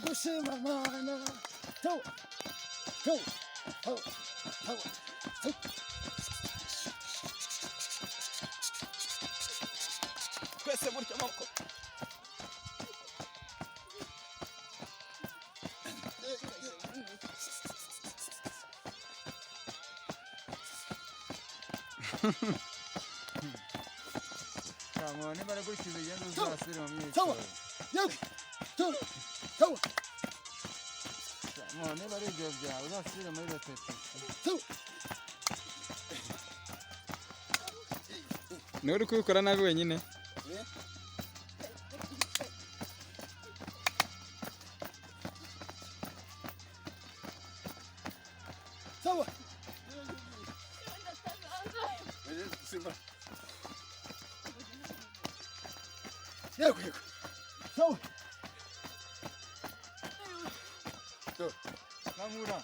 gushima mana tawa tawa tawa tawa twese burya amaboko Kamone baragurikiza igenda uzasire mu myitozo. tawa yego tawa tawa Kamone baribyo byawe uzasire muri repetition. tawa Ni uri kubikora nabi wenyine? tawa simba yego yego tawa Kamura.